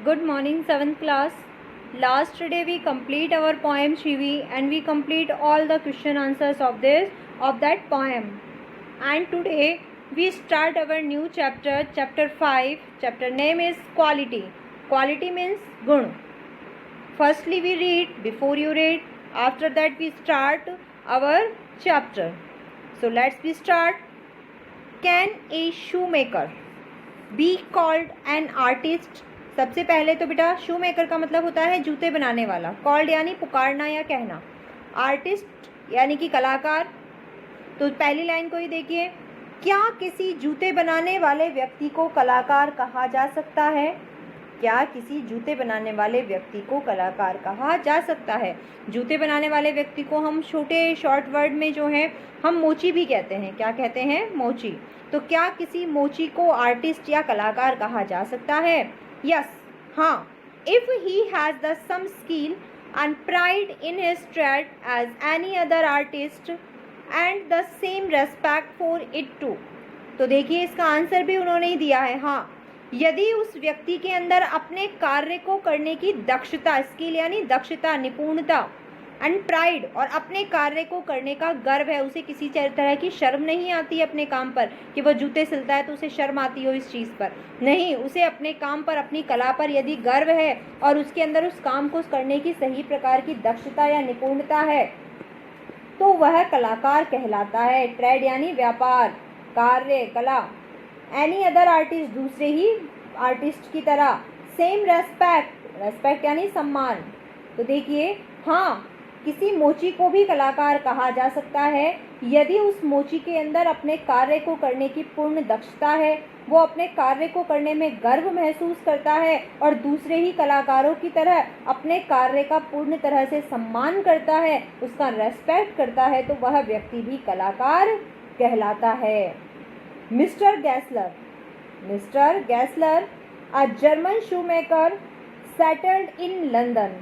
Good morning, 7th class. Last day we complete our poem Shivi and we complete all the question answers of that poem. And today we start our new chapter, chapter 5. Chapter name is Quality. Quality means gun. Firstly we read, before you read, after that we start our chapter. So let's start. Can a shoemaker be called an artist? सबसे पहले तो बेटा शू maker का मतलब होता है जूते बनाने वाला, कॉल्ड यानी पुकारना या कहना, आर्टिस्ट यानी कि कलाकार। तो पहली लाइन को ही देखिए, क्या किसी जूते बनाने वाले व्यक्ति को कलाकार कहा जा सकता है? क्या किसी जूते बनाने वाले व्यक्ति को कलाकार कहा जा सकता है? जूते बनाने वाले व्यक्ति को हम छोटे शॉर्ट वर्ड में जो है हम मोची भी कहते हैं। क्या कहते हैं? मोची। तो क्या किसी मोची को आर्टिस्ट या कलाकार कहा जा सकता है? यस, हाँ। If he has the same skill and pride in his trade as any other artist and the same respect for it too. तो देखिए इसका आंसर भी उन्होंने ही दिया है। हाँ, यदि उस व्यक्ति के अंदर अपने कार्य को करने की दक्षता, स्किल यानी दक्षता, निपुणता, एंड प्राइड और अपने कार्य को करने का गर्व है, उसे किसी तरह की शर्म नहीं आती अपने काम पर कि वह जूते सिलता है तो उसे शर्म आती हो इस चीज़ पर, नहीं, उसे अपने काम पर, अपनी कला पर यदि गर्व है और उसके अंदर उस काम को करने की सही प्रकार की दक्षता या निपुणता है तो वह कलाकार कहलाता है। ट्रेड यानी व्यापार, कार्य, कला। एनी अदर आर्टिस्ट, दूसरे ही आर्टिस्ट की तरह। सेम रेस्पेक्ट, रेस्पेक्ट यानी सम्मान। तो देखिए, हाँ, किसी मोची को भी कलाकार कहा जा सकता है यदि उस मोची के अंदर अपने कार्य को करने की पूर्ण दक्षता है, वो अपने कार्य को करने में गर्व महसूस करता है और दूसरे ही कलाकारों की तरह अपने कार्य का पूर्ण तरह से सम्मान करता है, उसका रेस्पेक्ट करता है, तो वह व्यक्ति भी कलाकार कहलाता है। Mister Gessler, Mister Gessler, a German shoemaker settled in London,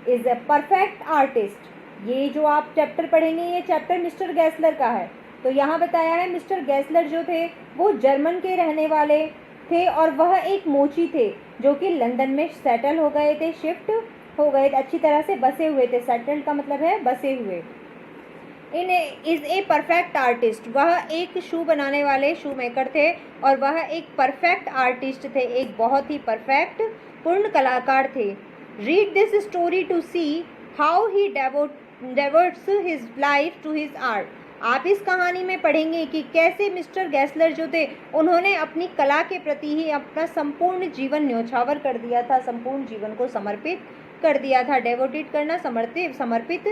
is a perfect artist. ये जो आप चैप्टर पढ़ेंगे ये चैप्टर मिस्टर गैसलर का है। तो यहाँ बताया है मिस्टर गैसलर जो थे वो जर्मन के रहने वाले थे और वह एक मोची थे जो कि लंदन में सेटल हो गए थे, शिफ्ट हो गए थे, अच्छी तरह से बसे हुए थे। सेटल्ड का मतलब है बसे हुए। इज ए परफेक्ट आर्टिस्ट, वह एक शू बनाने वाले शू मेकर थे और वह एक परफेक्ट आर्टिस्ट थे, एक बहुत ही परफेक्ट पूर्ण कलाकार थे। Read this story to see how he devotes his life to his art. आप इस कहानी में पढ़ेंगे कि कैसे मिस्टर गैसलर जो थे उन्होंने अपनी कला के प्रति ही अपना संपूर्ण जीवन न्योछावर कर दिया था, संपूर्ण जीवन को समर्पित कर दिया था। डेवोटेड करना, समर्पित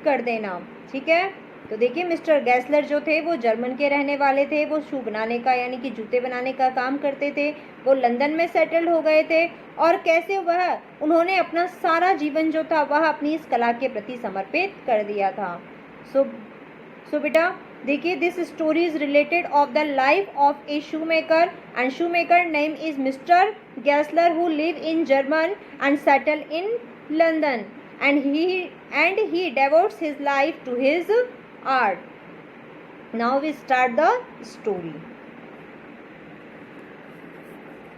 कर देना, ठीक है। तो देखिए मिस्टर गैसलर जो थे वो जर्मन के रहने वाले थे, वो शू बनाने का यानी कि जूते बनाने का काम करते थे, वो लंदन में सेटल्ड हो गए थे और कैसे उन्होंने अपना सारा जीवन जो था वह अपनी इस कला के प्रति समर्पित कर दिया था। सो बेटा देखिए, this story is related of the life of a shoe maker and shoe maker name is Mister Gessler who live in German and settle in London and he devotes his life to his art. Now we start the story.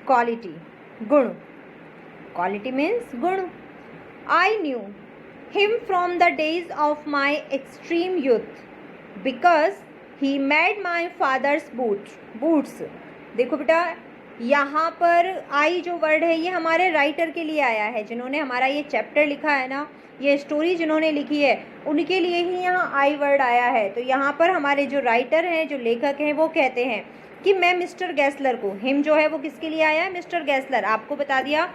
Quality, gun. Quality means gun. I knew him from the days of my extreme youth because he made my father's boots. देखो बेटा, यहाँ पर आई जो word है ये हमारे writer के लिए आया है, जिन्होंने हमारा ये चैप्टर लिखा है ना, ये स्टोरी जिन्होंने लिखी है उनके लिए ही यहाँ आई वर्ड आया है। तो यहाँ पर हमारे जो राइटर हैं, जो लेखक हैं, वो कहते हैं कि मैं मिस्टर गैसलर को, हिम जो है वो किसके लिए आया है? मिस्टर गैसलर। आपको बता दिया,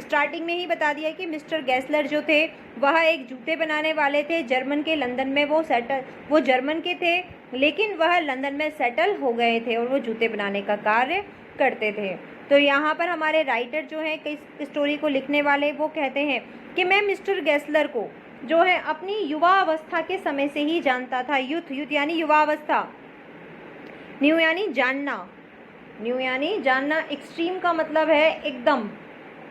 स्टार्टिंग में ही बता दिया कि मिस्टर गैसलर जो थे वह एक जूते बनाने वाले थे, जर्मन के लंदन में वो जर्मन के थे लेकिन वह लंदन में सेटल हो गए थे और वो जूते बनाने का कार्य करते थे। तो यहाँ पर हमारे राइटर जो हैं, इस स्टोरी को लिखने वाले, वो कहते हैं कि मैं मिस्टर गैसलर को जो है अपनी युवा अवस्था के समय से ही जानता था। यूथ यानी युवा अवस्था, न्यू यानी जानना, न्यू यानी जानना, एक्सट्रीम का मतलब है एकदम,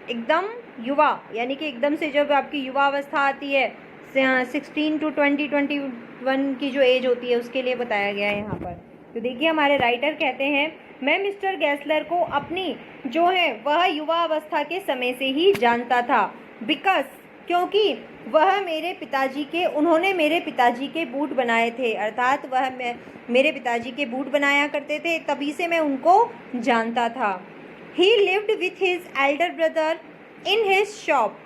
एकदम युवा यानी कि एकदम से जब आपकी युवा अवस्था आती है 16 to 21 की जो एज होती है उसके लिए बताया गया है यहाँ पर। तो देखिए हमारे राइटर कहते हैं मैं मिस्टर गैसलर को अपनी जो है वह युवा अवस्था के समय से ही जानता था। बिकॉज क्योंकि वह उन्होंने मेरे पिताजी के बूट बनाए थे, अर्थात वह मेरे पिताजी के बूट बनाया करते थे, तभी से मैं उनको जानता था। He lived with his elder brother in his shop,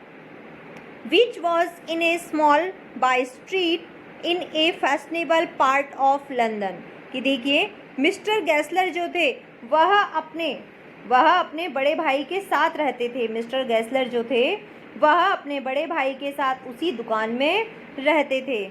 which was in a small by street in a fashionable part of London। कि देखिए मिस्टर गैसलर जो थे वह अपने बड़े भाई के साथ रहते थे। मिस्टर गैसलर जो थे वह अपने बड़े भाई के साथ उसी दुकान में रहते थे।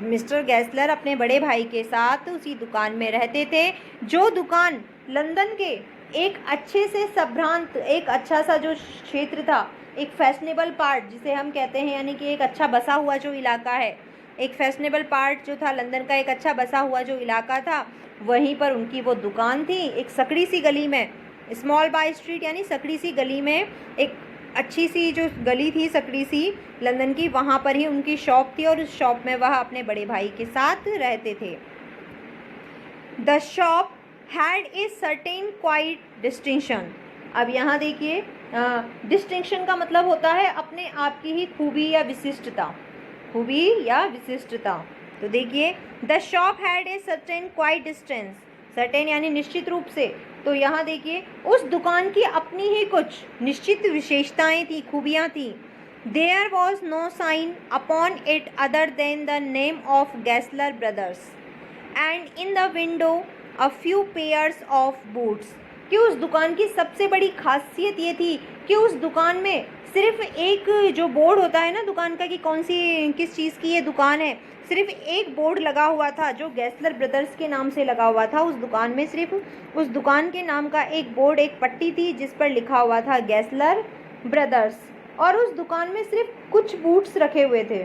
मिस्टर गैसलर अपने बड़े भाई के साथ उसी दुकान में रहते थे, जो दुकान लंदन के एक अच्छे से संभ्रांत, एक अच्छा सा जो क्षेत्र था, एक फैशनेबल पार्ट जिसे हम कहते हैं, यानी कि एक अच्छा बसा हुआ जो इलाका है, एक फैशनेबल पार्ट जो था लंदन का, एक अच्छा बसा हुआ जो इलाका था, वहीं पर उनकी वो दुकान थी। एक सकड़ी सी गली में, स्मॉल बाय स्ट्रीट यानी सकड़ी सी गली में, एक अच्छी सी जो गली थी सकड़ी सी लंदन की, वहाँ पर ही उनकी शॉप थी और उस शॉप में वह अपने बड़े भाई के साथ रहते थे। The shop had a certain quite distinction. अब यहाँ देखिए डिस्टिंक्शन का मतलब होता है अपने आप की ही खूबी या विशिष्टता, खूबी या विशिष्टता। तो देखिए the shop had a certain quite distance, certain यानी निश्चित रूप से। तो यहाँ देखिए उस दुकान की अपनी ही कुछ निश्चित विशेषताएं थी, खूबियाँ थी। There was no sign upon it other than the name of Gessler brothers and in the window a few pairs of boots. कि उस दुकान की सबसे बड़ी खासियत ये थी कि उस दुकान में सिर्फ एक जो बोर्ड होता है ना दुकान का कि किस चीज़ की ये दुकान है, सिर्फ एक बोर्ड लगा हुआ था जो गैसलर ब्रदर्स के नाम से लगा हुआ था। उस दुकान में सिर्फ उस दुकान के नाम का एक बोर्ड, एक पट्टी थी जिस पर लिखा हुआ था गैसलर ब्रदर्स। और उस दुकान में सिर्फ कुछ बूट्स रखे हुए थे।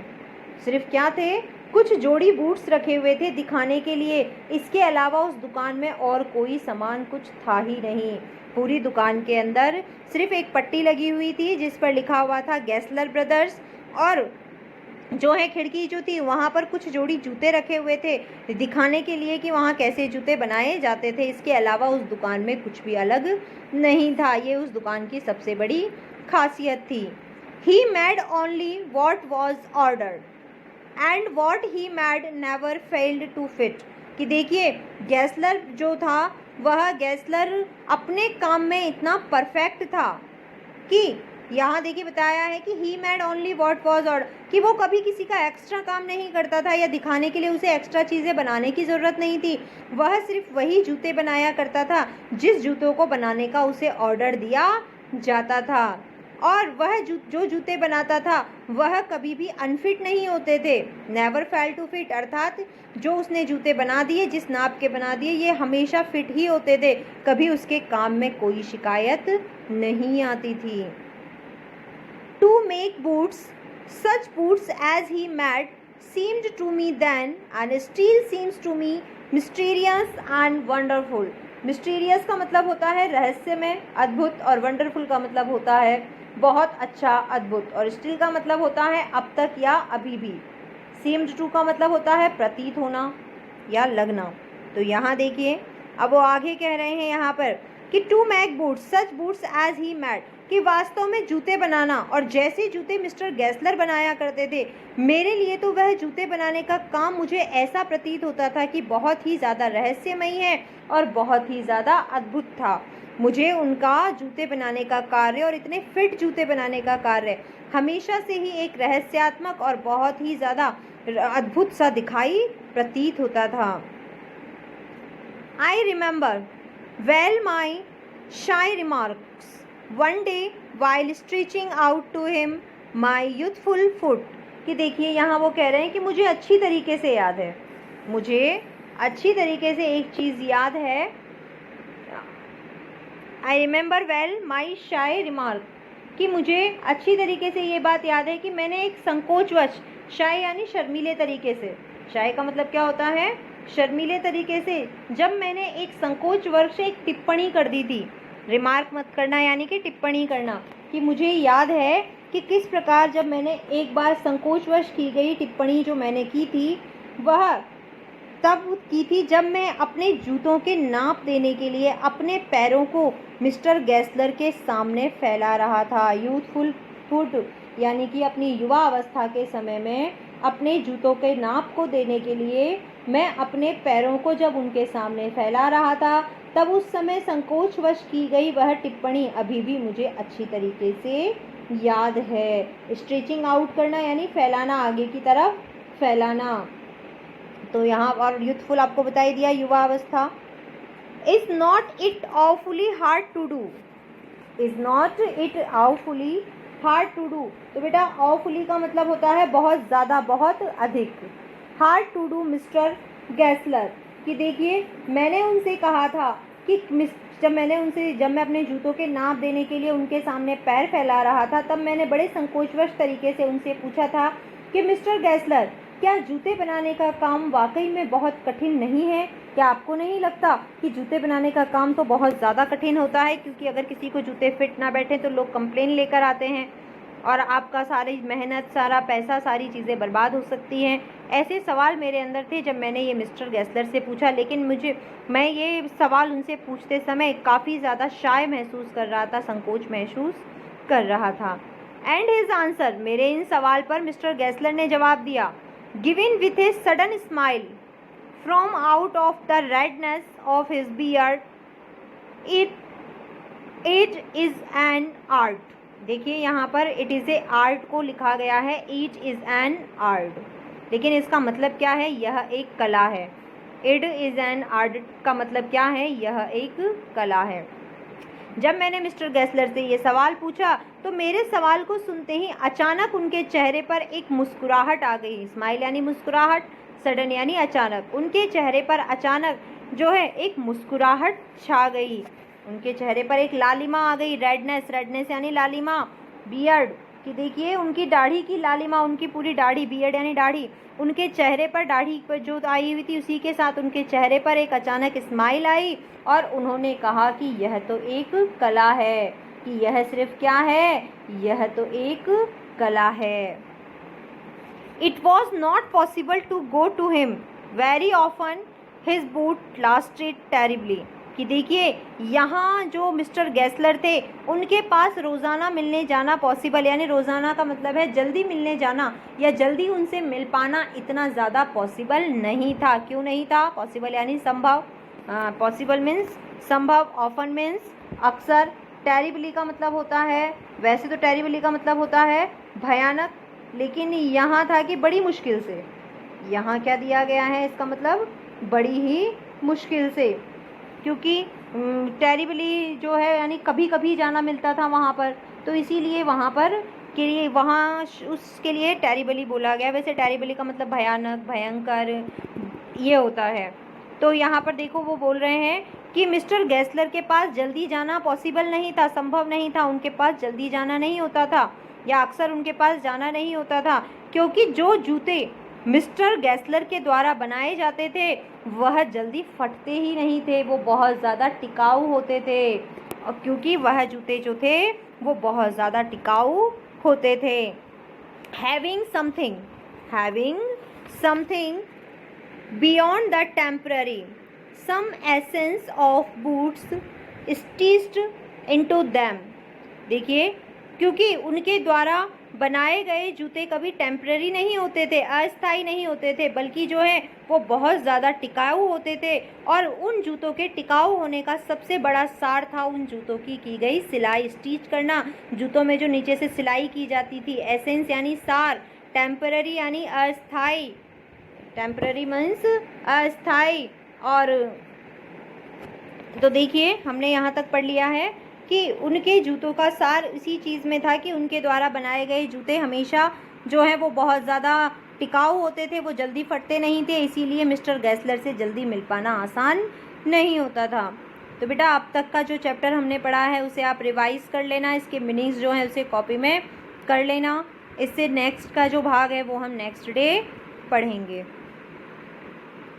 सिर्फ क्या थे? कुछ जोड़ी बूट्स रखे हुए थे दिखाने के लिए। इसके अलावा उस दुकान में और कोई सामान कुछ था ही नहीं। पूरी दुकान के अंदर सिर्फ एक पट्टी लगी हुई थी जिस पर लिखा हुआ था गैसलर ब्रदर्स, और जो है खिड़की जो थी वहाँ पर कुछ जोड़ी जूते रखे हुए थे दिखाने के लिए कि वहाँ कैसे जूते बनाए जाते थे। इसके अलावा उस दुकान में कुछ भी अलग नहीं था। ये उस दुकान की सबसे बड़ी खासियत थी। He made only what was ordered and what he made never failed to fit. कि देखिए गैसलर जो था वह गैसलर अपने काम में इतना परफेक्ट था कि यहाँ देखिए बताया है कि ही made only what was order, कि वो कभी किसी का एक्स्ट्रा काम नहीं करता था या दिखाने के लिए उसे एक्स्ट्रा चीज़ें बनाने की ज़रूरत नहीं थी। वह सिर्फ वही जूते बनाया करता था जिस जूतों को बनाने का उसे ऑर्डर दिया जाता था। और वह जो जूते बनाता था वह कभी भी अनफिट नहीं होते थे। नेवर फेल टू फिट, अर्थात जो उसने जूते बना दिए, जिस नाप के बना दिए, ये हमेशा फिट ही होते थे, कभी उसके काम में कोई शिकायत नहीं आती थी। To make boots such boots as he made seemed to me then and still seems to me mysterious and wonderful। Mysterious का मतलब होता है रहस्यमय, अद्भुत, और वंडरफुल का मतलब होता है बहुत अच्छा, अद्भुत, और स्टिल का मतलब होता है अब तक या अभी भी। सीम्ड टू का मतलब होता है प्रतीत होना या लगना। तो यहाँ देखिए अब वो आगे कह रहे हैं यहाँ पर कि to make boots such boots as he made, कि वास्तव में जूते बनाना और जैसे जूते मिस्टर गैसलर बनाया करते थे, मेरे लिए तो वह जूते बनाने का काम मुझे ऐसा प्रतीत होता था कि बहुत ही ज़्यादा रहस्यमयी है और बहुत ही ज़्यादा अद्भुत था। मुझे उनका जूते बनाने का कार्य और इतने फिट जूते बनाने का कार्य हमेशा से ही एक रहस्यात्मक और बहुत ही ज़्यादा अद्भुत सा दिखाई प्रतीत होता था। I remember well my shy remarks one day while stretching out to him my youthful foot. कि देखिए यहाँ वो कह रहे हैं कि मुझे अच्छी तरीके से याद है, मुझे अच्छी तरीके से एक चीज़ याद है। आई रिमेंबर वेल माई शाई रिमार्क, कि मुझे अच्छी तरीके से ये बात याद है कि मैंने एक संकोचवश, शाय यानी शर्मीले तरीके से, शाय का मतलब क्या होता है? शर्मीले तरीके से, जब मैंने एक संकोचवश एक टिप्पणी कर दी थी। रिमार्क मत करना यानी कि टिप्पणी करना, कि मुझे याद है कि किस प्रकार जब मैंने एक बार संकोचवश की गई टिप्पणी जो मैंने की थी वह तब की थी जब मैं अपने जूतों के नाप देने के लिए अपने पैरों को मिस्टर गैसलर के सामने फैला रहा था। यूथफुल हुड यानी कि अपनी युवा अवस्था के समय में अपने जूतों के नाप को देने के लिए मैं अपने पैरों को जब उनके सामने फैला रहा था, तब उस समय संकोचवश की गई वह टिप्पणी अभी भी मुझे अच्छी तरीके से याद है। स्ट्रेचिंग आउट करना यानी फैलाना, आगे की तरफ फैलाना। तो यहाँ और यूथफुल आपको बता ही दिया, युवा अवस्था। Is not it awfully hard to do, is not it awfully hard to do. तो बेटा ऑफुली का मतलब होता है बहुत ज़्यादा, बहुत अधिक। हार्ड टू डू मिस्टर गैसलर कि देखिए मैंने उनसे कहा था कि जब मैं अपने जूतों के नाप देने के लिए उनके सामने पैर फैला रहा था, तब मैंने बड़े संकोचवश तरीके से उनसे पूछा था कि मिस्टर गैसलर, क्या जूते बनाने का काम वाकई में बहुत कठिन नहीं है? क्या आपको नहीं लगता कि जूते बनाने का काम तो बहुत ज़्यादा कठिन होता है? क्योंकि अगर किसी को जूते फिट ना बैठे तो लोग कंप्लेन लेकर आते हैं और आपका सारी मेहनत, सारा पैसा, सारी चीज़ें बर्बाद हो सकती हैं। ऐसे सवाल मेरे अंदर थे जब मैंने ये मिस्टर गैसलर से पूछा, लेकिन मैं ये सवाल उनसे पूछते समय काफ़ी ज़्यादा शाय महसूस कर रहा था, संकोच महसूस कर रहा था। एंड हिज आंसर, मेरे इन सवाल पर मिस्टर गैसलर ने जवाब दिया, given with a sudden smile from out of the redness of his beard, it is an art. देखिए यहाँ पर इट इज़ ए आर्ट को लिखा गया है, इट इज़ एन आर्ट, लेकिन इसका मतलब क्या है? यह एक कला है। इट इज़ एन आर्ट का मतलब क्या है? यह एक कला है। जब मैंने मिस्टर गैसलर से ये सवाल पूछा तो मेरे सवाल को सुनते ही अचानक उनके चेहरे पर एक मुस्कुराहट आ गई। स्माइल यानी मुस्कुराहट, सडन यानी अचानक। उनके चेहरे पर अचानक जो है एक मुस्कुराहट छा गई, उनके चेहरे पर एक लालिमा आ गई। रेडनेस, रेडनेस यानी लालिमा। बियर्ड कि देखिए उनकी दाढ़ी की लालिमा, उनकी पूरी दाढ़ी, बियर्ड यानी दाढ़ी, उनके चेहरे पर दाढ़ी पर जो आई हुई थी उसी के साथ उनके चेहरे पर एक अचानक स्माइल आई और उन्होंने कहा कि यह तो एक कला है, कि यह सिर्फ क्या है? यह तो एक कला है। It was not possible to go to him very often, his boot lasted terribly. कि देखिए यहाँ जो मिस्टर गैसलर थे उनके पास रोज़ाना मिलने जाना पॉसिबल, यानी रोज़ाना का मतलब है जल्दी मिलने जाना या जल्दी उनसे मिल पाना इतना ज़्यादा पॉसिबल नहीं था। क्यों नहीं था? पॉसिबल यानी संभव, पॉसिबल मीन्स संभव, ऑफन मीन्स अक्सर, टेरिबली का मतलब होता है, वैसे तो टेरिबली का मतलब होता है भयानक, लेकिन यहाँ था कि बड़ी मुश्किल से। यहाँ क्या दिया गया है? इसका मतलब बड़ी ही मुश्किल से, क्योंकि टेरिबली जो है यानी कभी कभी जाना मिलता था वहाँ पर, तो इसीलिए वहाँ पर के लिए वहाँ उसके लिए टेरिबली बोला गया। वैसे टेरिबली का मतलब भयानक, भयंकर ये होता है। तो यहाँ पर देखो वो बोल रहे हैं कि मिस्टर गैसलर के पास जल्दी जाना पॉसिबल नहीं था, संभव नहीं था, उनके पास जल्दी जाना नहीं होता था या अक्सर उनके पास जाना नहीं होता था, क्योंकि जो जूते मिस्टर गैसलर के द्वारा बनाए जाते थे वह जल्दी फटते ही नहीं थे, वो बहुत ज़्यादा टिकाऊ होते थे। और क्योंकि वह जूते जो थे वो बहुत ज़्यादा टिकाऊ होते थे। Having something beyond the temporary, some essence of boots stitched into them. देखिए क्योंकि उनके द्वारा बनाए गए जूते कभी टेम्पररी नहीं होते थे, अस्थायी नहीं होते थे, बल्कि जो है वो बहुत ज़्यादा टिकाऊ होते थे। और उन जूतों के टिकाऊ होने का सबसे बड़ा सार था उन जूतों की गई सिलाई, स्टिच करना, जूतों में जो नीचे से सिलाई की जाती थी। एसेंस यानी सार, टेम्पररी यानी अस्थायी, टेम्पररी मीन्स अस्थायी। और तो देखिए हमने यहाँ तक पढ़ लिया है कि उनके जूतों का सार इसी चीज़ में था कि उनके द्वारा बनाए गए जूते हमेशा जो है वो बहुत ज़्यादा टिकाऊ होते थे, वो जल्दी फटते नहीं थे, इसीलिए मिस्टर गैसलर से जल्दी मिल पाना आसान नहीं होता था। तो बेटा अब तक का जो चैप्टर हमने पढ़ा है उसे आप रिवाइज़ कर लेना, इसके मीनिंग्स जो हैं उसे कॉपी में कर लेना। इससे नेक्स्ट का जो भाग है वो हम नेक्स्ट डे पढ़ेंगे।